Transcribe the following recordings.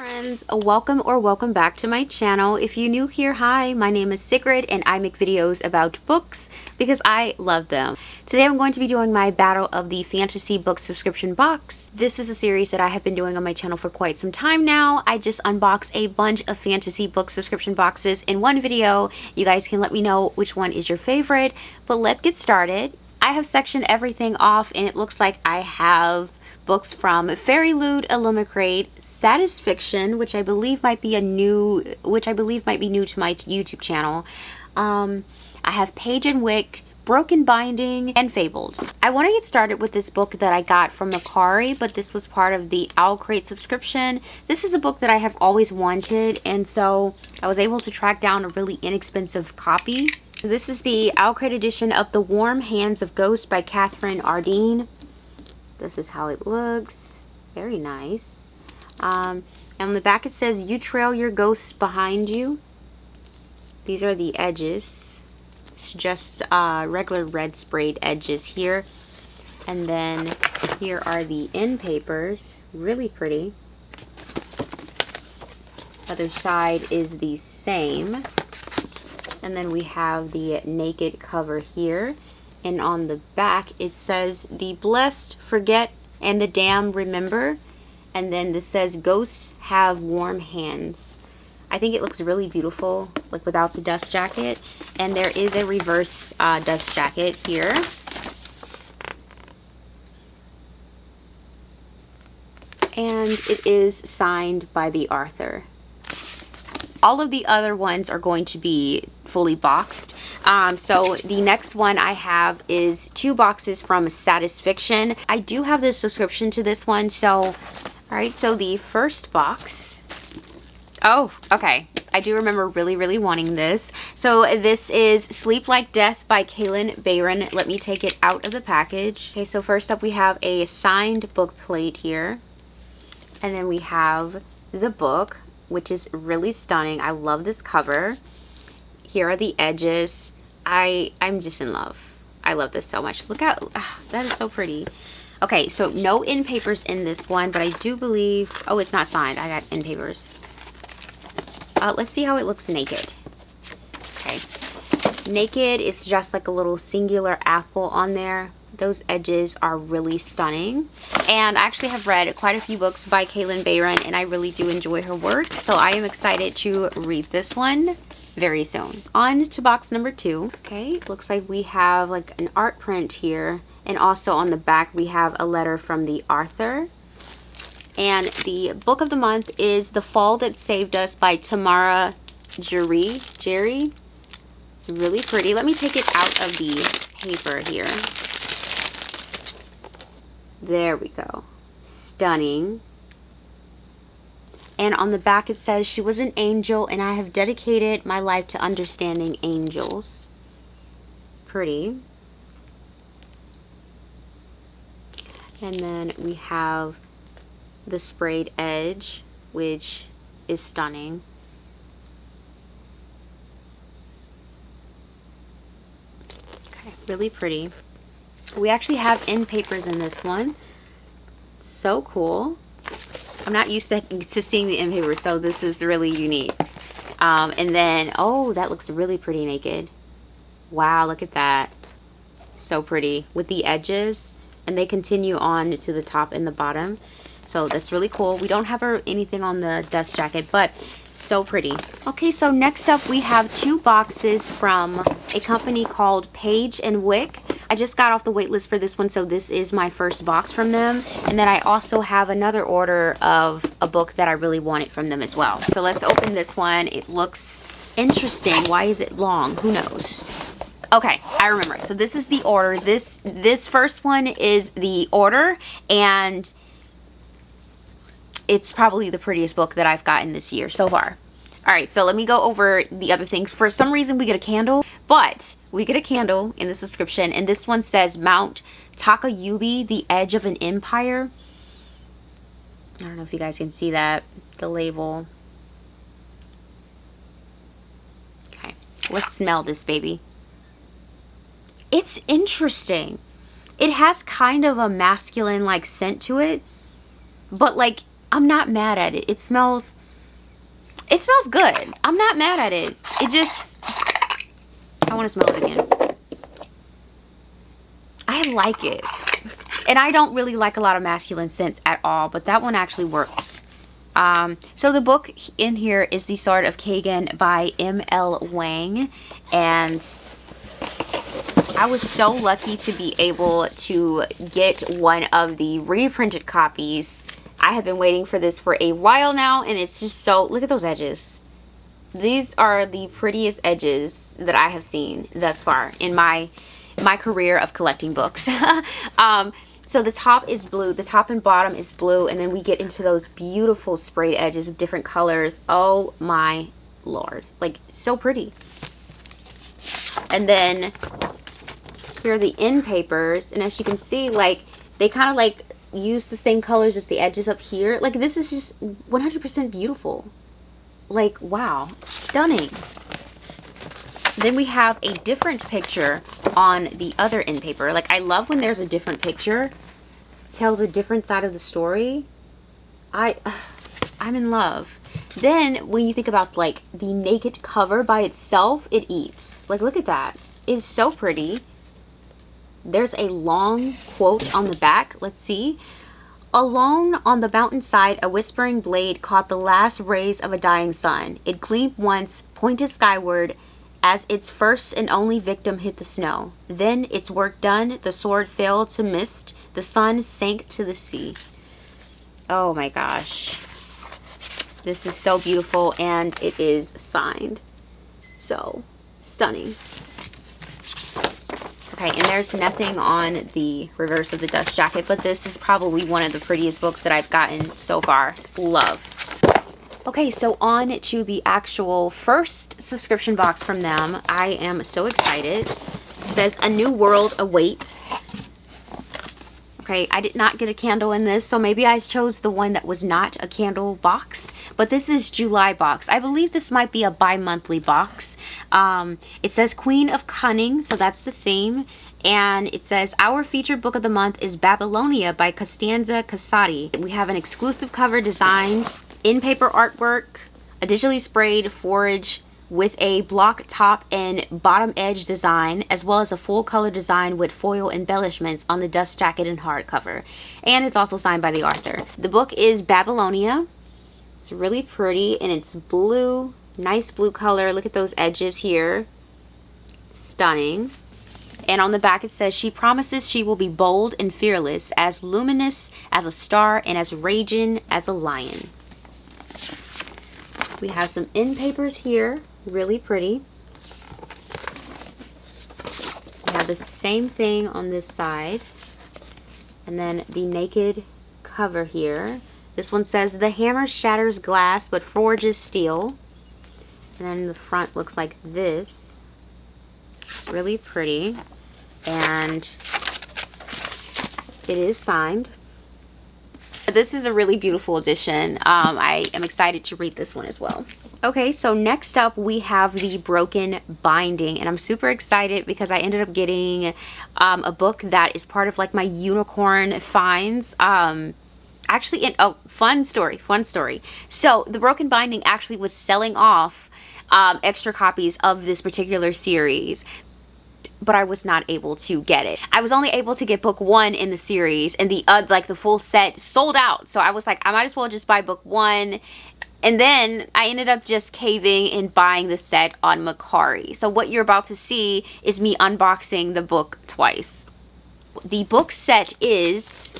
friends, welcome back to my channel. If you're new here, hi, my name is Sigrid and I make videos about books because I love them. Today I'm going to be doing my Battle of the Fantasy Book Subscription Box. This is a series that I have been doing on my channel for quite some time now. I just unbox a bunch of fantasy book subscription boxes in one video. You guys can let me know which one is your favorite, but let's get started. I have sectioned everything off and it looks like I have books from FairyLoot, Illumicrate, Satsifiction, which I believe might be new to my YouTube channel. I have Page and Wick, Broken Binding, and Fabled. I want to get started with this book that I got from Macari, but this was part of the OwlCrate subscription. This is a book that I have always wanted, and so I was able to track down a really inexpensive copy. So this is the OwlCrate edition of The Warm Hands of Ghosts by Catherine Ardeen. This is how it looks. Very nice. And on the back it says, "You trail your ghosts behind you." These are the edges. It's just regular red sprayed edges here. And then here are the end papers. Really pretty. Other side is the same. And then we have the naked cover here. And on the back it says, "The blessed forget and the damned remember." And then this says, "Ghosts have warm hands." I think it looks really beautiful, like without the dust jacket. And there is a reverse dust jacket here. And it is signed by the author. All of the other ones are going to be fully boxed. So the next one I have is 2 boxes from Satsifiction. I do have the subscription to this one. So, alright, so the first box. Oh, okay. I do remember really wanting this. So this is Sleep Like Death by Kaylin Bayron. Let me take it out of the package. Okay, so first up we have a signed book plate here. And then we have the book, which is really stunning. I love this cover. Here are the edges. I'm just in love. I love this so much. Look out. That is so pretty. Okay, so no end papers in this one, but I do believe... Oh, it's not signed. I got end papers. Let's see how it looks naked. Okay. Naked is just like a little singular apple on there. Those edges are really stunning. And I actually have read quite a few books by Kaylin Bayron, and I really do enjoy her work. So I am excited to read this one very soon. On to box number 2. Okay, looks like we have like an art print here. And also on the back we have a letter from the author. And the book of the month is The Fall That Saved Us by Tamara Jerry. It's really pretty. Let me take it out of the paper here. There we go. Stunning. And on the back it says, "She was an angel and I have dedicated my life to understanding angels." Pretty. And then we have the sprayed edge, which is stunning. Okay, really pretty. We actually have end papers in this one. So cool. I'm not used to seeing the end papers, so this is really unique. And then, oh, that looks really pretty naked. Wow, look at that. So pretty. With the edges, and they continue on to the top and the bottom. So that's really cool. We don't have anything on the dust jacket, but so pretty. Okay, so next up we have 2 boxes from a company called Page and Wick. I just got off the wait list for this one, so this is my first box from them. And then I also have another order of a book that I really wanted from them as well. So let's open this one. It looks interesting. Why is it long? Who knows? Okay, I remember. So this is the order. This first one is the order, and it's probably the prettiest book that I've gotten this year so far. Alright, so let me go over the other things. For some reason we get a candle, but we get a candle in the subscription, and this one says Mount Takayubi, the Edge of an Empire. I don't know if you guys can see that, the label. Okay, let's smell this baby. It's interesting. It has kind of a masculine like scent to it, but like I'm not mad at it. It smells good. I'm not mad at it. It just, I want to smell it again. I like it. And I don't really like a lot of masculine scents at all, but that one actually works. So the book in here is The Sword of Kagan by M.L. Wang. And I was so lucky to be able to get one of the reprinted copies. I have been waiting for this for a while now, and it's just so, look at those edges. These are the prettiest edges that I have seen thus far in my career of collecting books. So the top is blue, the top and bottom is blue, and then we get into those beautiful sprayed edges of different colors. Oh my Lord, like so pretty. And then here are the end papers, and as you can see, like they kind of like use the same colors as the edges up here. Like this is just 100% beautiful. Like wow, stunning. Then we have a different picture on the other end paper. Like I love when there's a different picture, tells a different side of the story. I'm in love. Then when you think about like the naked cover by itself, it eats. Like look at that. It's so pretty. There's a long quote on the back. Let's see. Alone on the mountainside, a whispering blade caught the last rays of a dying sun. It gleamed once, pointed skyward, as its first and only victim hit the snow. Then, its work done, the sword fell to mist, the sun sank to the sea. Oh my gosh. This is so beautiful, and it is signed. So, stunning. Okay, and there's nothing on the reverse of the dust jacket, but this is probably one of the prettiest books that I've gotten so far. Love. Okay, so on to the actual first subscription box from them. I am so excited. It says, A New World Awaits. Okay, I did not get a candle in this, so maybe I chose the one that was not a candle box. But this is July box. I believe this might be a bi-monthly box. It says Queen of Cunning, so that's the theme. And it says, our featured book of the month is Babylonia by Costanza Casati. We have an exclusive cover design, in-paper artwork, a digitally sprayed forage with a block top and bottom edge design, as well as a full color design with foil embellishments on the dust jacket and hardcover. And it's also signed by the author. The book is Babylonia. It's really pretty, and it's blue, nice blue color. Look at those edges here. Stunning. And on the back it says, she promises she will be bold and fearless, as luminous as a star and as raging as a lion. We have some end papers here, really pretty. We have the same thing on this side. And then the naked cover here. This one says, the hammer shatters glass but forges steel. And then the front looks like this. Really pretty. And it is signed. This is a really beautiful edition. I am excited to read this one as well. Okay, so next up we have the Broken Binding, and I'm super excited because I ended up getting a book that is part of like my unicorn finds. Actually, fun story. So the Broken Binding actually was selling off extra copies of this particular series, but I was not able to get it. I was only able to get book 1 in the series, and the like the full set sold out. So I was like, I might as well just buy book 1. And then I ended up just caving and buying the set on Mercari. So what you're about to see is me unboxing the book twice. The book set is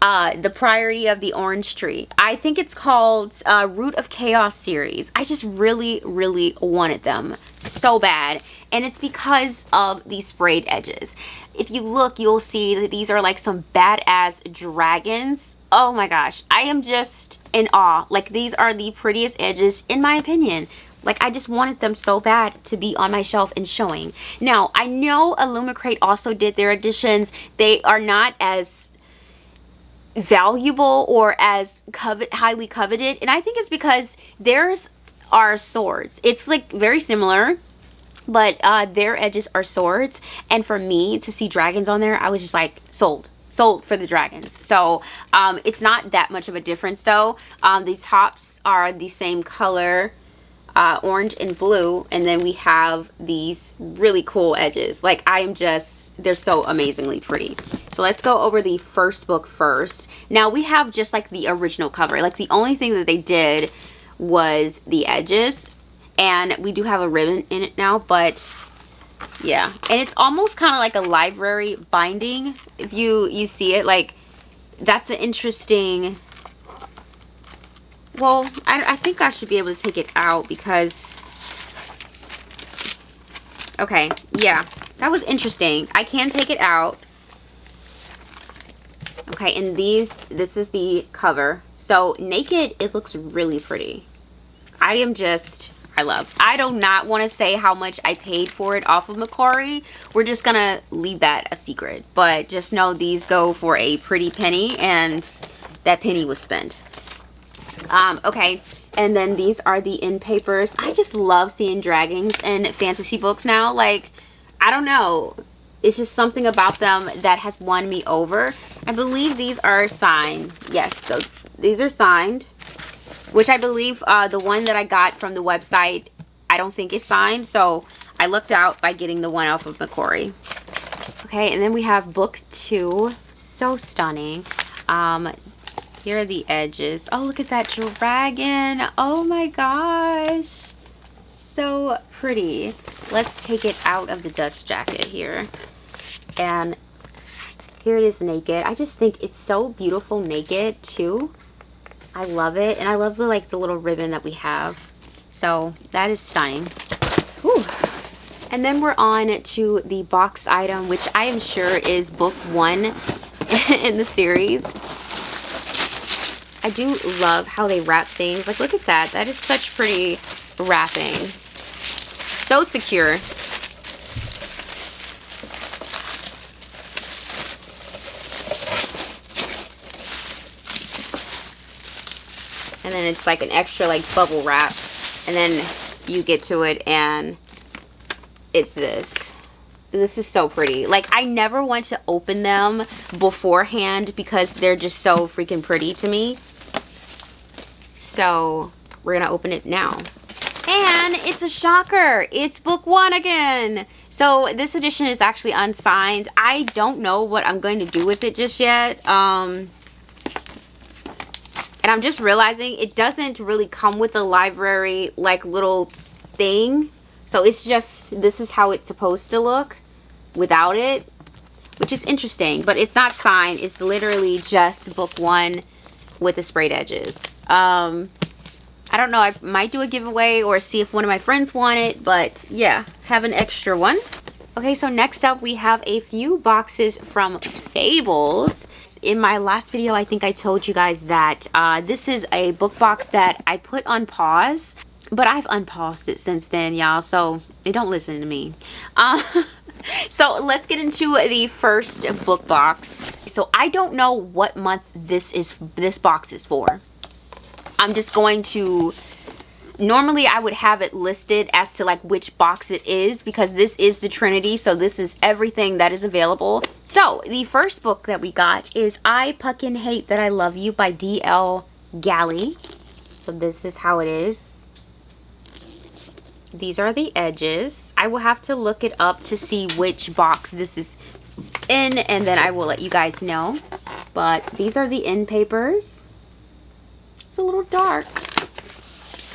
The Priory of the Orange Tree. I think it's called Root of Chaos series. I just really, really wanted them so bad. And it's because of these sprayed edges. If you look, you'll see that these are like some badass dragons. Oh my gosh, I am just in awe. Like, these are the prettiest edges in my opinion. Like, I just wanted them so bad to be on my shelf and showing. Now, I know Illumicrate also did their editions. They are not as valuable or as highly coveted, and I think it's because theirs are swords. It's like very similar, but their edges are swords, and for me to see dragons on there, I was just like sold. sold for the dragons. So it's not that much of a difference though. The tops are the same color, orange and blue, and then we have these really cool edges. Like, they're so amazingly pretty. So let's go over the first book first. Now we have just like the original cover. Like, the only thing that they did was the edges, and we do have a ribbon in it now, but yeah. And it's almost kind of like a library binding. If you see it, like, that's an interesting... Well, I think I should be able to take it out because... Okay, yeah. That was interesting. I can take it out. Okay, and this is the cover. So, naked, it looks really pretty. I do not want to say how much I paid for it off of Mercari. We're just gonna leave that a secret. But just know these go for a pretty penny, and that penny was spent. Okay, and then these are the end papers. I just love seeing dragons in fantasy books now. Like, I don't know. It's just something about them that has won me over. I believe these are signed. Yes, so these are signed. Which I believe the one that I got from the website, I don't think it's signed. So I lucked out by getting the one off of Mercari. Okay, and then we have book 2. So stunning. Here are the edges. Oh, look at that dragon. Oh my gosh. So pretty. Let's take it out of the dust jacket here. And here it is naked. I just think it's so beautiful naked too. I love it. And I love the little ribbon that we have. So that is stunning. Whew. And then we're on to the box item, which I am sure is book 1 in the series. I do love how they wrap things. Like, look at that. That is such pretty wrapping. So secure. And then it's like an extra bubble wrap. And then you get to it and it's this. This is so pretty. Like, I never want to open them beforehand because they're just so freaking pretty to me. So we're gonna open it now. And it's a shocker. It's book 1 again. So this edition is actually unsigned. I don't know what I'm going to do with it just yet. And I'm just realizing it doesn't really come with a library little thing. So it's just, this is how it's supposed to look without it, which is interesting. But it's not signed. It's literally just book 1 with the sprayed edges. I don't know. I might do a giveaway or see if one of my friends want it. But yeah, have an extra one. Okay, so next up we have a few boxes from Fabled. In my last video, I think I told you guys that this is a book box that I put on pause. But I've unpaused it since then, y'all, so don't listen to me. So let's get into the first book box. So I don't know what month this box is for. I'm just going to... Normally, I would have it listed as to which box it is because this is the Trinity, so this is everything that is available. So the first book that we got is I Puckin Hate That I Love You by D.L. Galley. So this is how it is. These are the edges. I will have to look it up to see which box this is in, and then I will let you guys know. But these are the end papers. It's a little dark.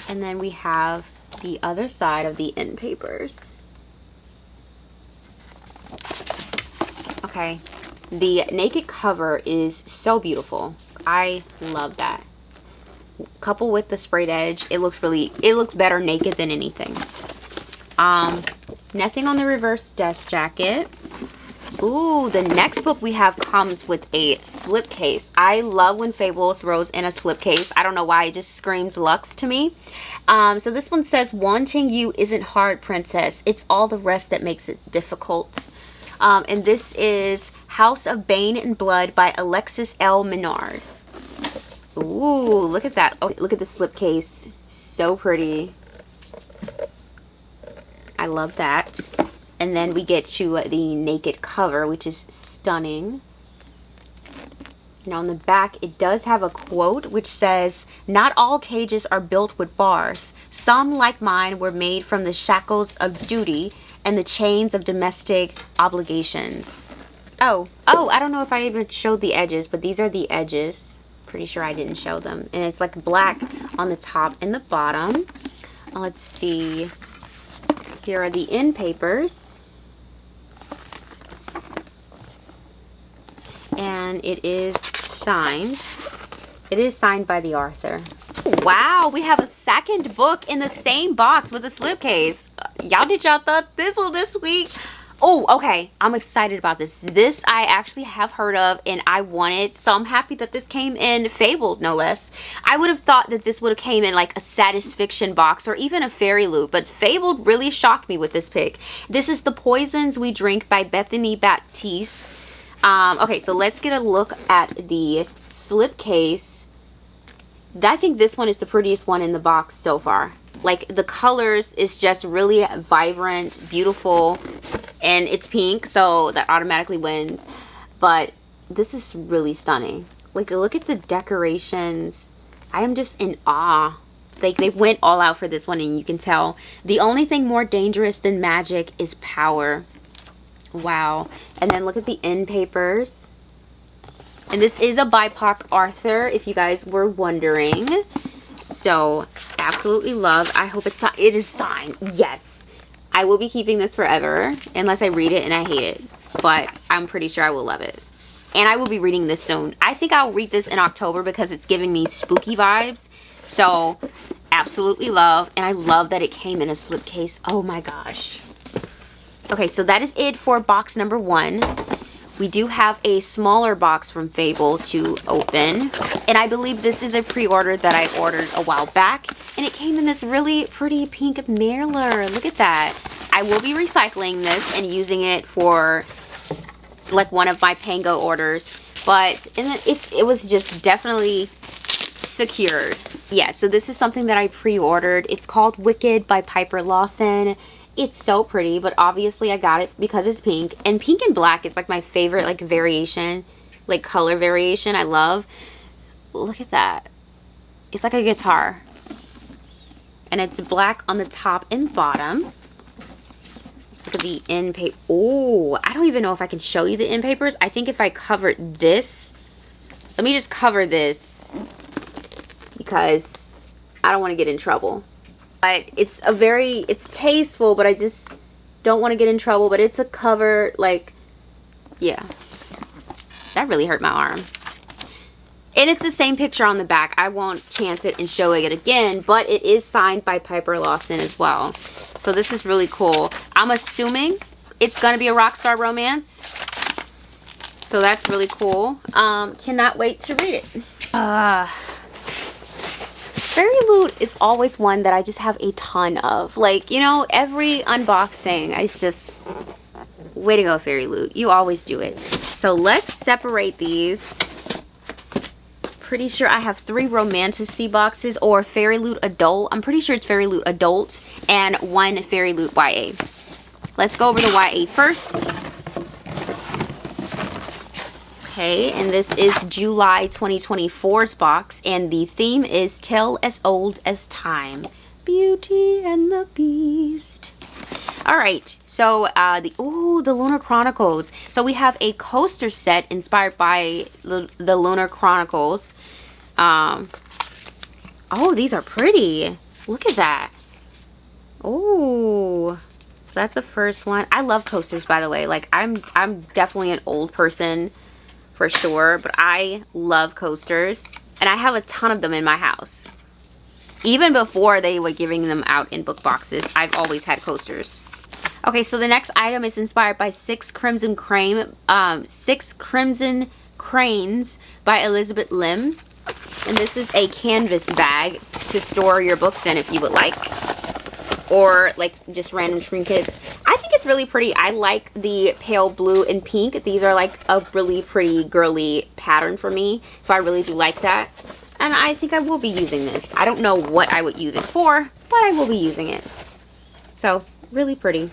And then we have the other side of the end papers. Okay. The naked cover is so beautiful. I love that. Coupled with the sprayed edge, it looks better naked than anything. Nothing on the reverse dust jacket. Ooh, the next book we have comes with a slipcase. I love when Fable throws in a slipcase. I don't know why, it just screams luxe to me. So this one says, "Wanting you isn't hard, princess. It's all the rest that makes it difficult." And this is House of Bane and Blood by Alexis L. Menard. Ooh, look at that. Oh, look at the slipcase. So pretty. I love that. And then we get to the naked cover, which is stunning. And on the back, it does have a quote which says, "Not all cages are built with bars. Some, like mine, were made from the shackles of duty and the chains of domestic obligations." Oh, I don't know if I even showed the edges, but these are the edges. Pretty sure I didn't show them. And it's like black on the top and the bottom. Let's see. Here are the end papers. And it is signed. It is signed by the author. Wow, we have a second book in the same box with a slipcase. Y'all thought this'll this week? Oh, okay. I'm excited about this. This I actually have heard of and I want it. So I'm happy that this came in Fabled, no less. I would have thought that this would have came in like a Satisfiction box or even a FairyLoot, but Fabled really shocked me with this pick. This is The Poisons We Drink by Bethany Baptiste. Okay, so let's get a look at the slipcase. I think this one is the prettiest one in the box so far. Like, the colors is just really vibrant, beautiful, and it's pink, so that automatically wins. But this is really stunning. Like, look at the decorations. I am just in awe. Like, they went all out for this one, and you can tell. The only thing more dangerous than magic is power. Wow. And then look at the end papers. And this is a BIPOC author, if you guys were wondering. So, absolutely love. I hope it is signed. Yes. I will be keeping this forever, unless I read it and I hate it. But I'm pretty sure I will love it. And I will be reading this soon. I think I'll read this in October because it's giving me spooky vibes. So, absolutely love. And I love that it came in a slipcase. Oh my gosh. Okay, so that is it for box number 1. We do have a smaller box from Fable to open. And I believe this is a pre-order that I ordered a while back. And it came in this really pretty pink mailer. Look at that. I will be recycling this and using it for like one of my Pango orders. But it was just definitely secured. Yeah, so this is something that I pre-ordered. It's called Wicked by Piper Lawson. It's so pretty, but obviously I got it because it's pink. And pink and black is like my favorite like variation, like color variation I love. Look at that. It's like a guitar. And it's black on the top and bottom. Let's look at the end paper. Oh, I don't even know if I can show you the end papers. I think if I cover this, let me just cover this because I don't want to get in trouble. But it's tasteful, but I just don't want to get in trouble. But it's a cover, like, yeah. That really hurt my arm. And it's the same picture on the back. I won't chance it and show it again, but it is signed by Piper Lawson as well. So this is really cool. I'm assuming it's going to be a Rockstar Romance. So that's really cool. Cannot wait to read it. FairyLoot is always one that I just have a ton of. Like, you know, every unboxing, it's just, way to go, FairyLoot. You always do it. So let's separate these. Pretty sure I have 3 Romantasy boxes or FairyLoot Adult. I'm pretty sure it's FairyLoot Adult and 1 FairyLoot YA. Let's go over the YA first. Okay, and this is July 2024's box, and the theme is Tale as Old as Time, Beauty and the Beast. All right, so the Lunar Chronicles. So we have a coaster set inspired by the Lunar Chronicles. Oh, these are pretty. Look at that. Oh, that's the first one. I love coasters, by the way. Like, I'm definitely an old person for sure, but I love coasters, and I have a ton of them in my house. Even before they were giving them out in book boxes, I've always had coasters. Okay, so the next item is inspired by Six Crimson Cranes by Elizabeth Lim. And this is a canvas bag to store your books in if you would like. Or like just random trinkets. I think it's really pretty. I like the pale blue and pink. These are like a really pretty girly pattern for me. So I really do like that. And I think I will be using this. I don't know what I would use it for, but I will be using it. So, really pretty.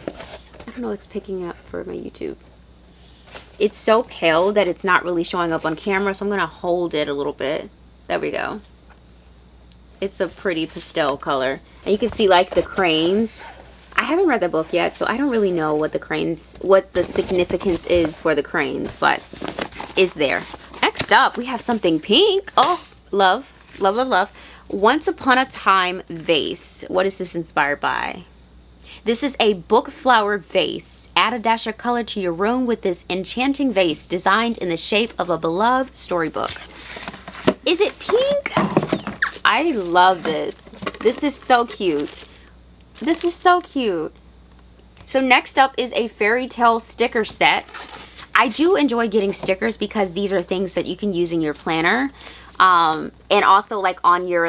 I don't know what's picking up for my YouTube. It's so pale that it's not really showing up on camera, so I'm gonna hold it a little bit. There we go. It's a pretty pastel color. And you can see like the cranes. I haven't read the book yet, so I don't really know what the significance is for the cranes, but is there. Next up, we have something pink. Oh, love, love, love, love. Once Upon a Time vase. What is this inspired by? This is a book flower vase. Add a dash of color to your room with this enchanting vase designed in the shape of a beloved storybook. Is it pink? I love this. This is so cute. This is so cute. So next up is a fairy tale sticker set. I do enjoy getting stickers because these are things that you can use in your planner. And also like on your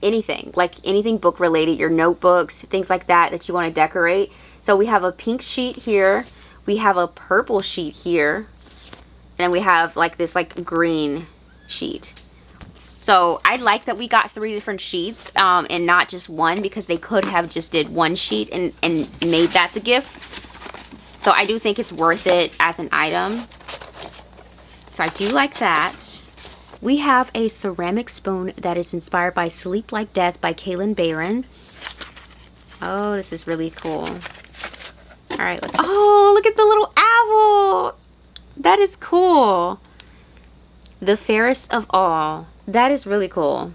anything book related, your notebooks, things like that you want to decorate. So we have a pink sheet here. We have a purple sheet here. And then we have like this green sheet. So I like that we got 3 different sheets and not just one, because they could have just did one sheet and made that the gift. So I do think it's worth it as an item. So I do like that. We have a ceramic spoon that is inspired by Sleep Like Death by Kaylin Barron. Oh, this is really cool. All right. Oh, look at the little owl. That is cool. The fairest of all. That is really cool.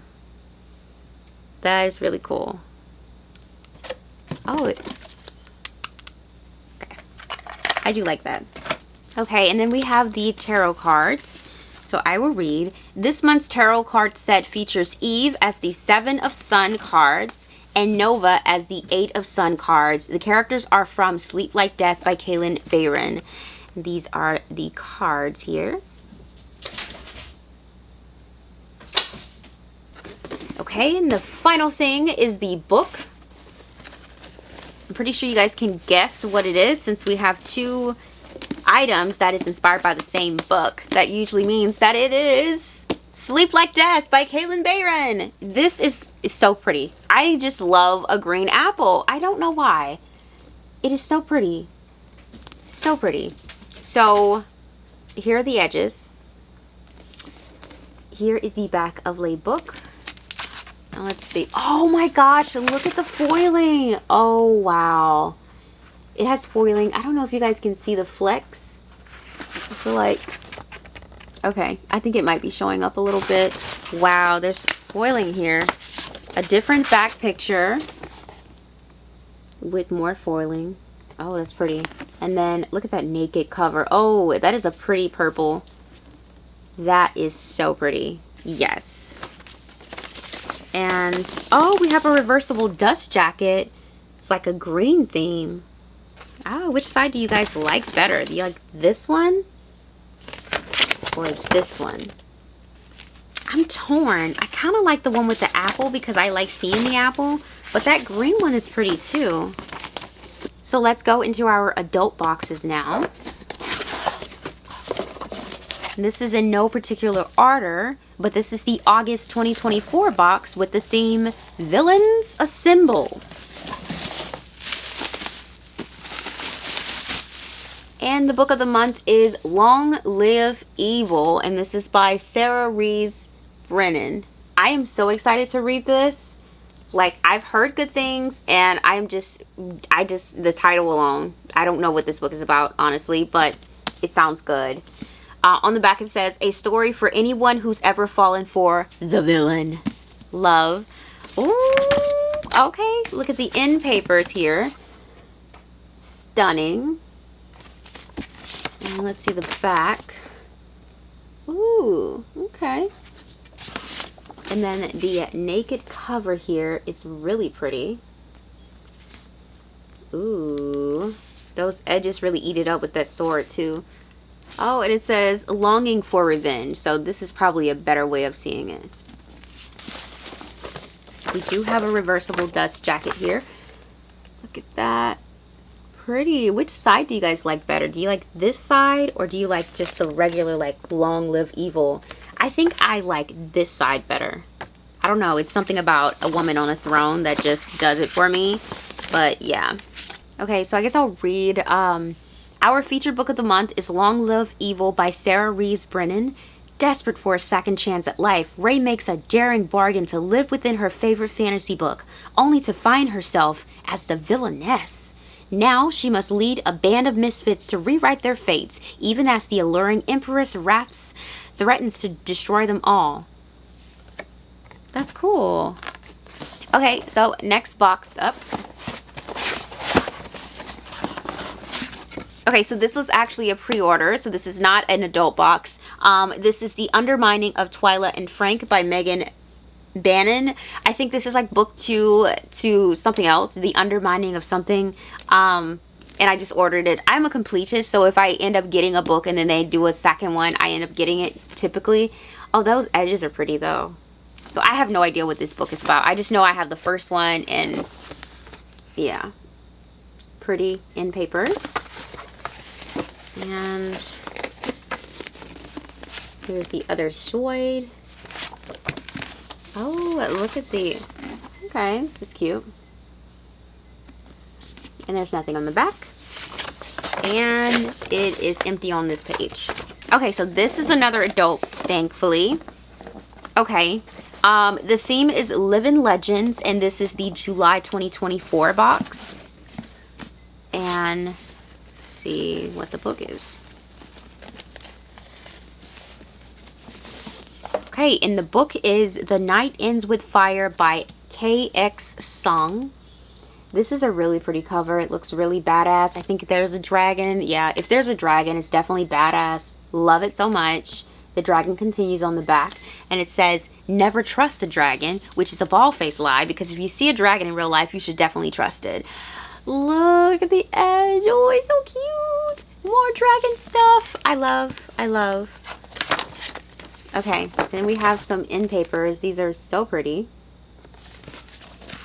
That is really cool. Oh, okay. I do like that. Okay, and then we have the tarot cards. So I will read. This month's tarot card set features Eve as the 7 of Sun cards and Nova as the 8 of Sun cards. The characters are from Sleep Like Death by Kaylin Barron. These are the cards here. Okay, and the final thing is the book. I'm pretty sure you guys can guess what it is, since we have 2 items that is inspired by the same book. That usually means that it is Sleep Like Death by Kaylin Barron. This is so pretty. I just love a green apple. I don't know why. It is so pretty. So pretty. So here are the edges. Here is the back of the book. Now let's see. Oh my gosh, look at the foiling. Oh wow. It has foiling. I don't know if you guys can see the flecks. I feel like, okay, I think it might be showing up a little bit. Wow, there's foiling here. A different back picture with more foiling. Oh, that's pretty. And then look at that naked cover. Oh, that is a pretty purple. That is so pretty. Yes. And, oh, we have a reversible dust jacket. It's like a green theme. Oh, which side do you guys like better? Do you like this one or this one? I'm torn. I kind of like the one with the apple because I like seeing the apple, but that green one is pretty too. So let's go into our adult boxes now. This is in no particular order, but this is the August 2024 box with the theme Villains Assemble. And the book of the month is Long Live Evil, and this is by Sarah Rees Brennan. I am so excited to read this. Like, I've heard good things, and the title alone, I don't know what this book is about, honestly, but it sounds good. On the back it says, a story for anyone who's ever fallen for the villain. Love. Ooh, okay. Look at the end papers here. Stunning. And let's see the back. Ooh, okay. And then the naked cover here is really pretty. Ooh, those edges really eat it up with that sword too. Oh, and it says longing for revenge. So this is probably a better way of seeing it. We do have a reversible dust jacket here. Look at that. Pretty. Which side do you guys like better? Do you like this side or do you like just the regular like Long Live Evil? I think I like this side better. I don't know. It's something about a woman on a throne that just does it for me. But yeah. Okay, so I guess I'll read. Our featured book of the month is Long Live Evil by Sarah Rees Brennan. Desperate for a second chance at life, Ray makes a daring bargain to live within her favorite fantasy book, only to find herself as the villainess. Now she must lead a band of misfits to rewrite their fates, even as the alluring Empress Raphs threatens to destroy them all. That's cool. Okay, so next box up. Okay, so this was actually a pre-order, so this is not an adult box. This is The Undermining of Twyla and Frank by Megan Bannon. I think this is like book 2 to something else, The Undermining of something. And I just ordered it. I'm a completist, so if I end up getting a book and then they do a second one, I end up getting it typically. Oh, those edges are pretty though. So I have no idea what this book is about. I just know I have the first one, and yeah, pretty in papers. And here's the other side. Oh, look at the... Okay, this is cute. And there's nothing on the back. And it is empty on this page. Okay, so this is another adult, thankfully. Okay, the theme is Living Legends, and this is the July 2024 box. And... see what the book is. Okay, and the book is The Night Ends with Fire by KX Song. This is a really pretty cover. It looks really badass. I think there's a dragon. Yeah, if there's a dragon, it's definitely badass. Love it so much. The dragon continues on the back, and it says, never trust a dragon, which is a bald-faced lie, because if you see a dragon in real life, you should definitely trust it. Look at the edge. Oh, it's so cute. More dragon stuff. I love. Okay, then we have some end papers. These are so pretty.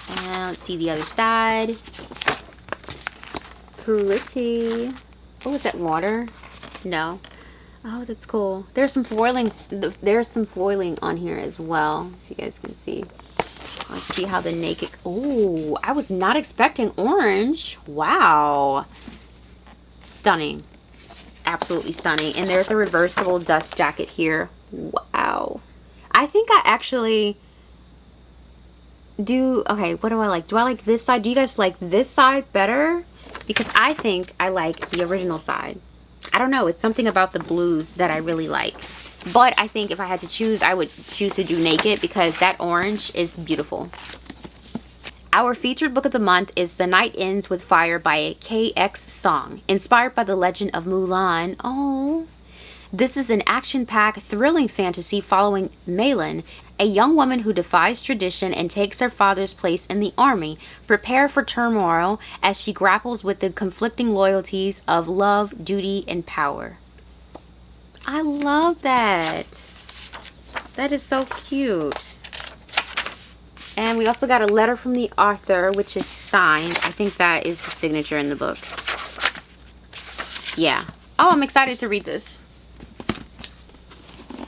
And let's see the other side. Pretty. Oh, is that water? No. Oh, that's cool. There's some foiling. There's some foiling on here as well, if you guys can see. Let's see how the naked... Oh, I was not expecting orange. Wow. Stunning. Absolutely stunning. And there's a reversible dust jacket here. Wow. I think I actually do... Okay, what do I like? Do I like this side? Do you guys like this side better? Because I think I like the original side. I don't know. It's something about the blues that I really like. But I think if I had to choose, I would choose to do naked because that orange is beautiful. Our featured book of the month is The Night Ends with Fire by KX Song, inspired by the legend of Mulan. Oh, this is an action-packed, thrilling fantasy following Malin, a young woman who defies tradition and takes her father's place in the army. Prepare for turmoil as she grapples with the conflicting loyalties of love, duty, and power. I love that. That is so cute. And we also got a letter from the author, which is signed. I think that is the signature in the book. Yeah. Oh, I'm excited to read this.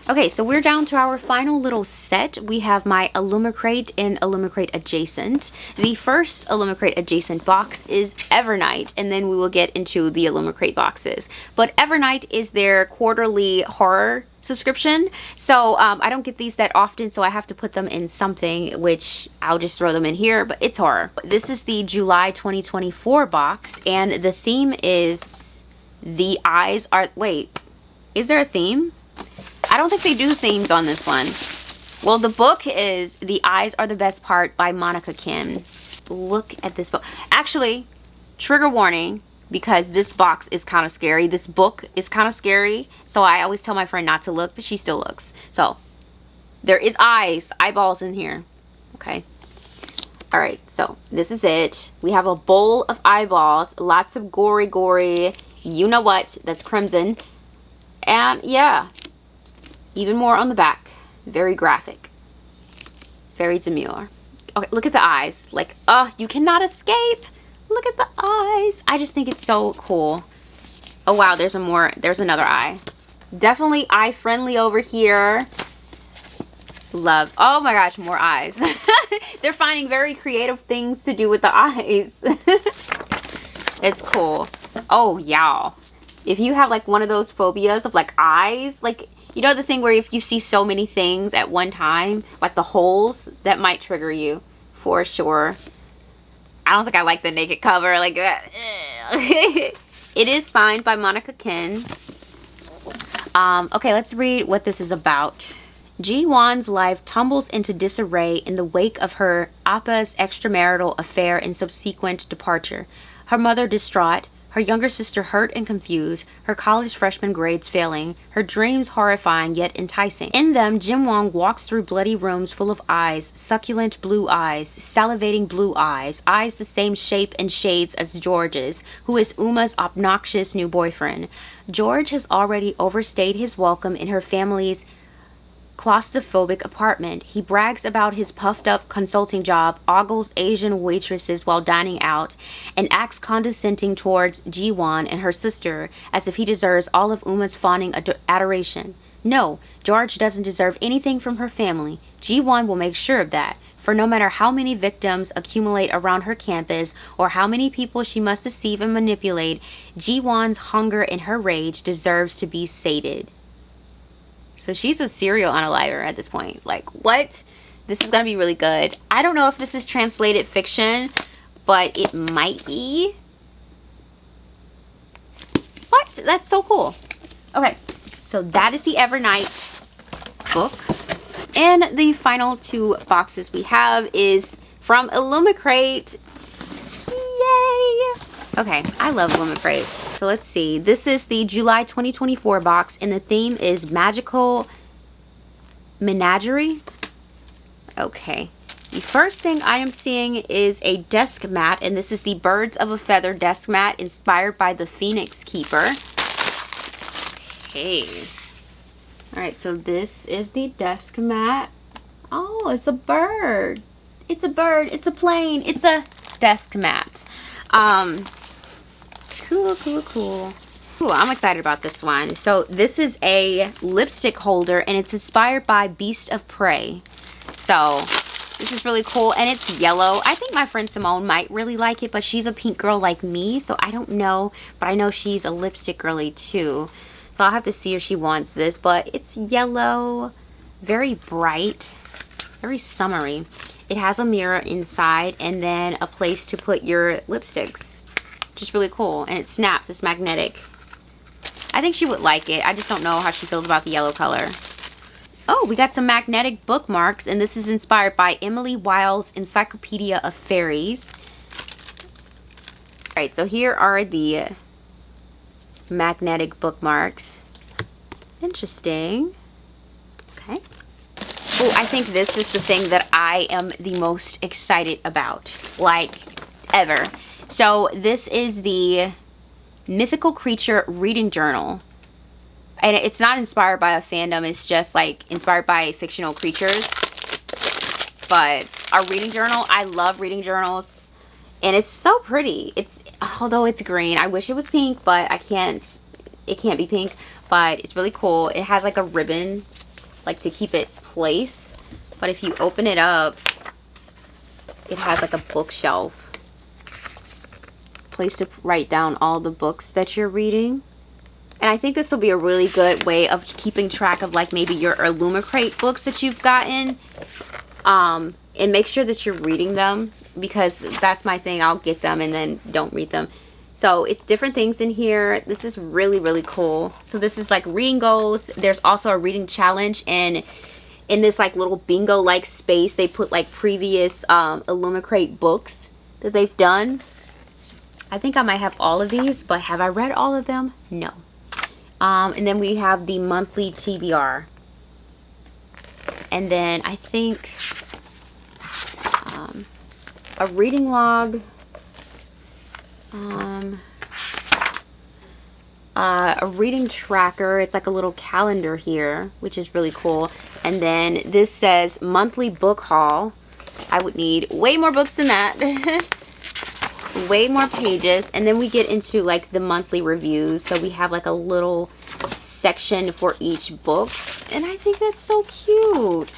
Okay, so we're down to our final little set. We have my Illumicrate and Illumicrate Adjacent. The first Illumicrate Adjacent box is Evernight, and then we will get into the Illumicrate boxes. But Evernight is their quarterly horror subscription, so I don't get these that often, so I have to put them in something, which I'll just throw them in here, but it's horror. This is the July 2024 box, and the theme is The Eyes Are... Wait, is there a theme? I don't think they do themes on this one. Well, the book is The Eyes Are the Best Part by Monica Kim. Look at this book. Actually, trigger warning, because this box is kind of scary. This book is kind of scary, so I always tell my friend not to look, but she still looks. So, there is eyeballs in here. Okay. Alright, so this is it. We have a bowl of eyeballs, lots of gory, you know what, that's crimson. And yeah, even more on the back. Very graphic. Very demure. Okay, look at the eyes. Like, you cannot escape. Look at the eyes. I just think it's so cool. Oh wow, there's another eye. Definitely eye friendly over here. Love. Oh my gosh, more eyes. They're finding very creative things to do with the eyes. It's cool. Oh, y'all. if you have like one of those phobias of like eyes, like, you know, the thing where if you see so many things at one time, like the holes, that might trigger you for sure. I don't think I like the naked cover like that. It is signed by Monica Ken. Okay, let's read what this is about. Ji-won's life tumbles into disarray in the wake of her appa's extramarital affair and subsequent departure. Her mother distraught, her younger sister hurt and confused, her college freshman grades failing, her dreams horrifying yet enticing. In them, Ji-won walks through bloody rooms full of eyes, succulent blue eyes, salivating blue eyes, eyes the same shape and shades as George's, who is Uma's obnoxious new boyfriend. George has already overstayed his welcome in her family's claustrophobic apartment. He brags about his puffed up consulting job, ogles Asian waitresses while dining out, and acts condescending towards Ji-won and her sister as if he deserves all of Uma's fawning adoration. No, George doesn't deserve anything from her family. Ji-won will make sure of that, for no matter how many victims accumulate around her campus or how many people she must deceive and manipulate, Ji-won's hunger and her rage deserves to be sated. So she's a serial unaliver at this point. Like, what? This is going to be really good. I don't know if this is translated fiction, but it might be. What? That's so cool. Okay, so that is the Evernight book. And the final two boxes we have is from Illumicrate. Yay! Okay, I love Illumicrate. So let's see. This is the July 2024 box, and the theme is Magical Menagerie. Okay. The first thing I am seeing is a desk mat, and this is the Birds of a Feather desk mat inspired by the Phoenix Keeper. Okay. Alright, so this is the desk mat. Oh, it's a bird. It's a bird. It's a plane. It's a desk mat. Cool. Ooh, I'm excited about this one. So this is a lipstick holder, and it's inspired by Beast of Prey. So this is really cool, and it's yellow. I think my friend Simone might really like it, but she's a pink girl like me, so I don't know. But I know she's a lipstick girly too. So I'll have to see if she wants this, but it's yellow, very bright, very summery. It has a mirror inside and then a place to put your lipsticks. Just really cool, and it snaps. It's magnetic. I think she would like it. I just don't know how she feels about the yellow color. Oh, we got some magnetic bookmarks, and this is inspired by Emily Wilde's Encyclopedia of Fairies. Alright, so here are the magnetic bookmarks. Interesting. Okay. Oh, I think this is the thing that I am the most excited about, like, ever. So this is the Mythical Creature Reading Journal. And it's not inspired by a fandom, it's just like inspired by fictional creatures. But a reading journal, I love reading journals. And it's so pretty. Although it's green, I wish it was pink, but it can't be pink. But it's really cool. It has like a ribbon, like to keep its place. But if you open it up, it has like a bookshelf. Place to write down all the books that you're reading. And I think this will be a really good way of keeping track of like maybe your Illumicrate books that you've gotten. And make sure that you're reading them, because that's my thing. I'll get them and then don't read them. So it's different things in here. This is really, really cool. So this is like reading goals. There's also a reading challenge, and in this like little bingo like space, they put like previous Illumicrate books that they've done. I think I might have all of these, but have I read all of them? No. And then we have the monthly TBR. And then I think a reading log. A reading tracker. It's like a little calendar here, which is really cool. And then this says monthly book haul. I would need way more books than that. Way more pages. And then we get into like the monthly reviews, so we have like a little section for each book, and I think that's so cute.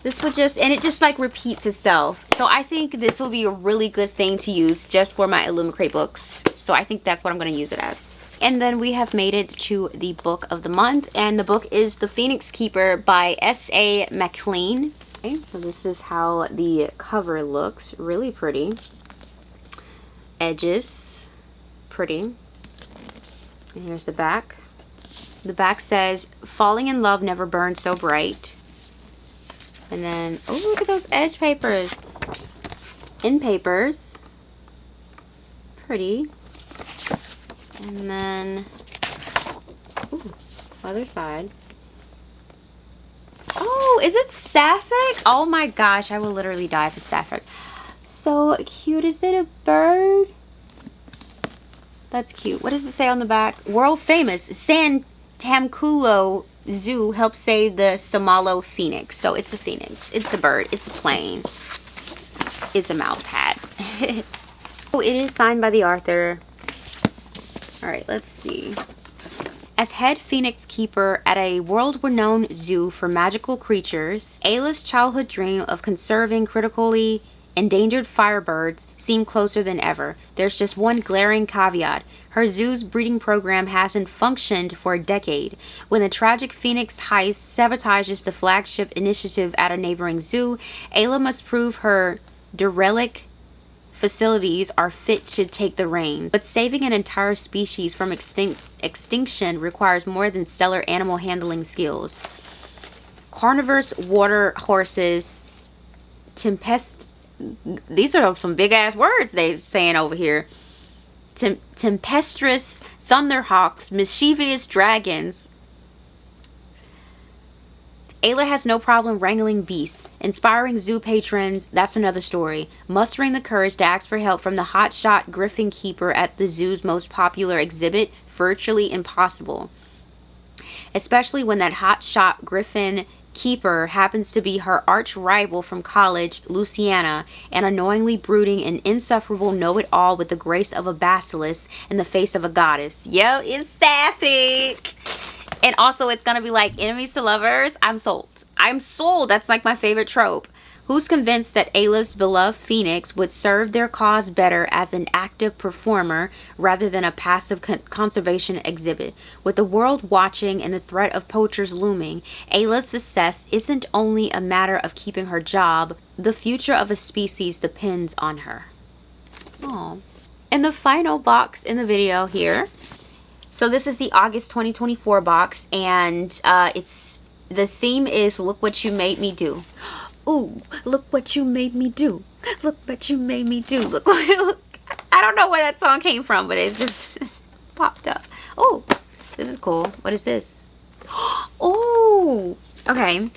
This would just, and it just like repeats itself, so I think this will be a really good thing to use just for my Illumicrate books. So I think that's what I'm going to use it as. And then we have made it to the book of the month, and the book is The Phoenix Keeper by S.A. McLean. Okay, so this is how the cover looks. Really pretty. Edges. Pretty. And here's the back. The back says, "Falling in love never burned so bright." And then, oh, look at those edge papers. In papers. Pretty. And then, ooh, other side. Oh, is it sapphic? Oh my gosh, I will literally die if it's sapphic. So cute. Is it a bird? That's cute. What does it say on the back? World famous San Tamculo Zoo helps save the Somalo phoenix. So it's a phoenix. It's a bird. It's a plane. It's a mouse pad. Oh, it is signed by the author. Alright, let's see. As head phoenix keeper at a world-renowned zoo for magical creatures, Ayla's childhood dream of conserving critically endangered firebirds seemed closer than ever. There's just one glaring caveat. Her zoo's breeding program hasn't functioned for a decade. When the tragic phoenix heist sabotages the flagship initiative at a neighboring zoo, Ayla must prove her derelict facilities are fit to take the reins. But saving an entire species from extinction requires more than stellar animal handling skills. Carnivorous water horses, these are some big ass words they saying over here. Tempestuous thunderhawks, mischievous dragons. Ayla has no problem wrangling beasts. Inspiring zoo patrons, that's another story. Mustering the courage to ask for help from the hotshot griffin keeper at the zoo's most popular exhibit, virtually impossible. Especially when that hotshot griffin keeper happens to be her arch rival from college, Luciana, an annoyingly brooding and insufferable know-it-all with the grace of a basilisk and the face of a goddess. Yo, it's sapphic! And also, it's going to be like enemies to lovers. I'm sold. I'm sold. That's like my favorite trope. Who's convinced that Ayla's beloved phoenix would serve their cause better as an active performer rather than a passive conservation exhibit? With the world watching and the threat of poachers looming, Ayla's success isn't only a matter of keeping her job. The future of a species depends on her. Oh. And the final box in the video here. So this is the August 2024 box, and the theme is "Look What You Made Me Do." Ooh, look what you made me do. Look what you made me do. Look, I don't know where that song came from, but it's just popped up. Oh, this is cool. What is this? Oh, okay.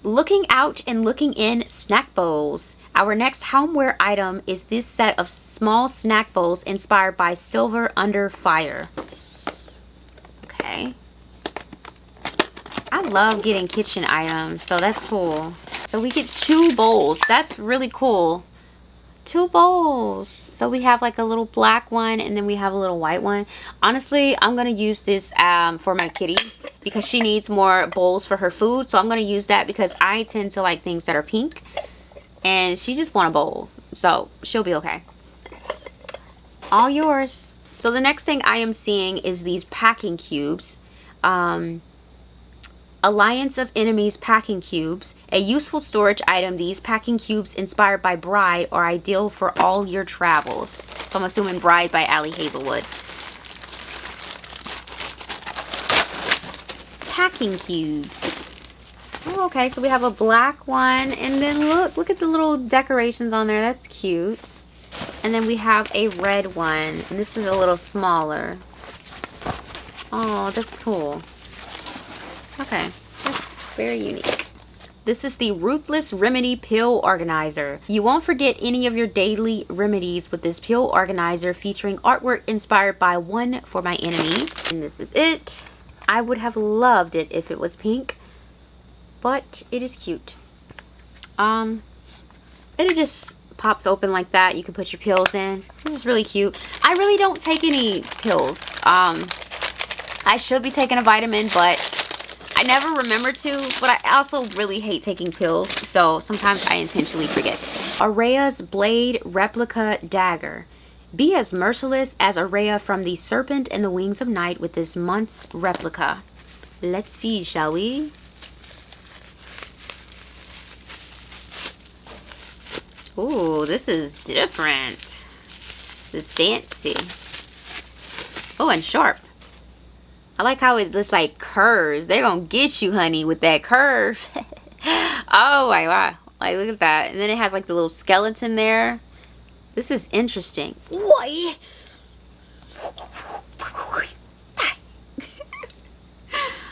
Looking out and looking in snack bowls. Our next homeware item is this set of small snack bowls inspired by Silver Under Fire. Okay. I love getting kitchen items, so that's cool. So we get 2 bowls. That's really cool. 2 bowls. So we have like a little black one, and then we have a little white one. Honestly, I'm going to use this for my kitty because she needs more bowls for her food. So I'm going to use that because I tend to like things that are pink. And she just want a bowl. So she'll be okay. All yours. So the next thing I am seeing is these packing cubes. Alliance of Enemies packing cubes. A useful storage item, these packing cubes inspired by Bride are ideal for all your travels. So I'm assuming Bride by Allie Hazelwood. Packing cubes. Oh, okay, so we have a black one, and then look at the little decorations on there. That's cute. And then we have a red one, and this is a little smaller. Oh, that's cool. Okay, that's very unique. This is the Ruthless Remedy Pill Organizer. You won't forget any of your daily remedies with this pill organizer featuring artwork inspired by One for My Enemy. And this is it. I would have loved it if it was pink, but it is cute. It just pops open like that. You can put your pills in. This is really cute. I really don't take any pills. I should be taking a vitamin, but I never remember to. But I also really hate taking pills, so sometimes I intentionally forget. Araya's Blade Replica Dagger. Be as merciless as Araya from The Serpent and the Wings of Night with this month's replica. Let's see, shall we? Ooh, this is different. This is fancy. Oh, and sharp. I like how it's just like curves. They're gonna get you, honey, with that curve. Oh my god. Like, look at that. And then it has like the little skeleton there. This is interesting. What?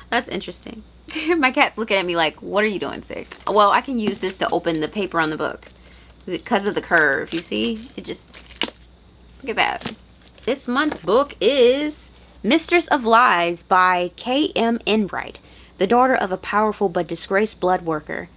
That's interesting. My cat's looking at me like, what are you doing, Sick? Well, I can use this to open the paper on the book. Because of the curve, you see? It just... Look at that. This month's book is Mistress of Lies by K.M. Enright, the daughter of a powerful but disgraced blood worker.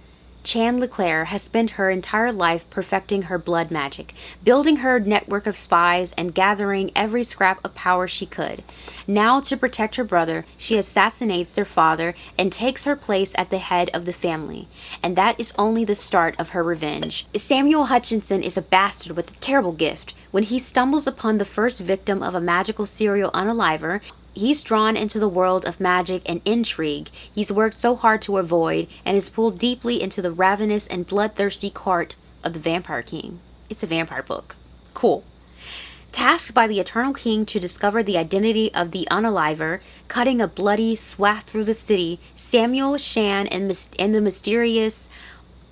Chan Leclerc has spent her entire life perfecting her blood magic, building her network of spies and gathering every scrap of power she could. Now, to protect her brother, she assassinates their father and takes her place at the head of the family. And that is only the start of her revenge. Samuel Hutchinson is a bastard with a terrible gift. When he stumbles upon the first victim of a magical serial unaliver, he's drawn into the world of magic and intrigue he's worked so hard to avoid, and is pulled deeply into the ravenous and bloodthirsty court of the Vampire King. It's a vampire book. Cool. Tasked by the Eternal King to discover the identity of the unaliver, cutting a bloody swath through the city, Samuel, Shan, and the mysterious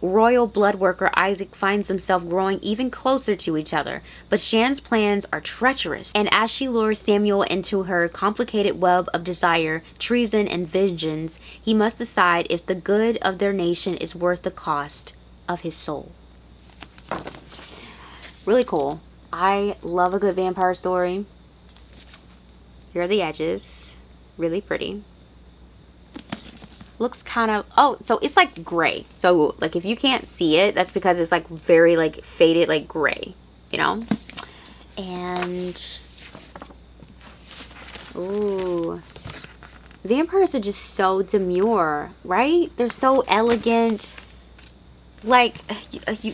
royal blood worker Isaac finds himself growing even closer to each other. But Shan's plans are treacherous, and as she lures Samuel into her complicated web of desire, treason, and vengeance, he must decide if the good of their nation is worth the cost of his soul. Really cool. I love a good vampire story. Here are the edges. Really pretty. Looks kind of, oh, so it's like gray. So like if you can't see it, that's because it's like very like faded, like gray, you know? And, ooh, vampires are just so demure, right? They're so elegant. Like,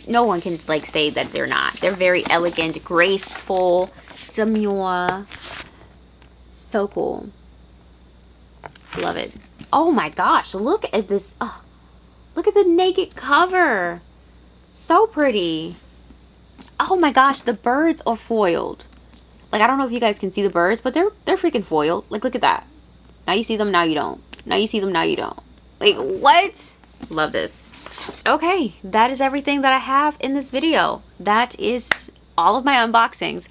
no one can like say that they're not. They're very elegant, graceful, demure. So cool. Love it. Oh my gosh, look at this. Oh, look at the naked cover. So pretty. Oh my gosh, the birds are foiled. Like, I don't know if you guys can see the birds, but they're freaking foiled. Like, look at that. Now you see them, now you don't. Now you see them, now you don't. Like, what? Love this. Okay, that is everything that I have in this video. That is all of my unboxings.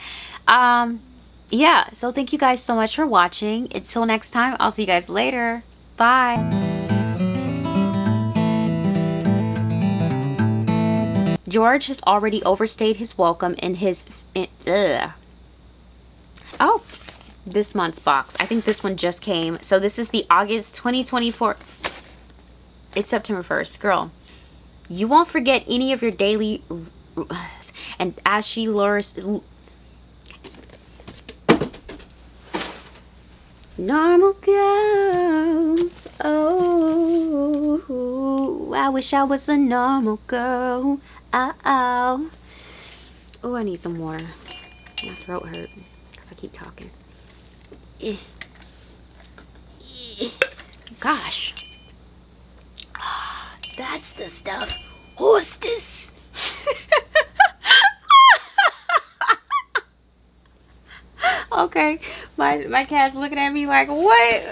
Yeah, so thank you guys so much for watching. Until next time, I'll see you guys later. Bye. George has already overstayed his welcome in his... Oh, this month's box. I think this one just came. So this is the August 2024... It's September 1st. Girl, you won't forget any of your daily... And as she lures... Normal girl. Oh, I wish I was a normal girl. Oh, I need some water. My throat hurt if I keep talking. Gosh. That's the stuff. Hostess. Okay, my cat's looking at me like, what?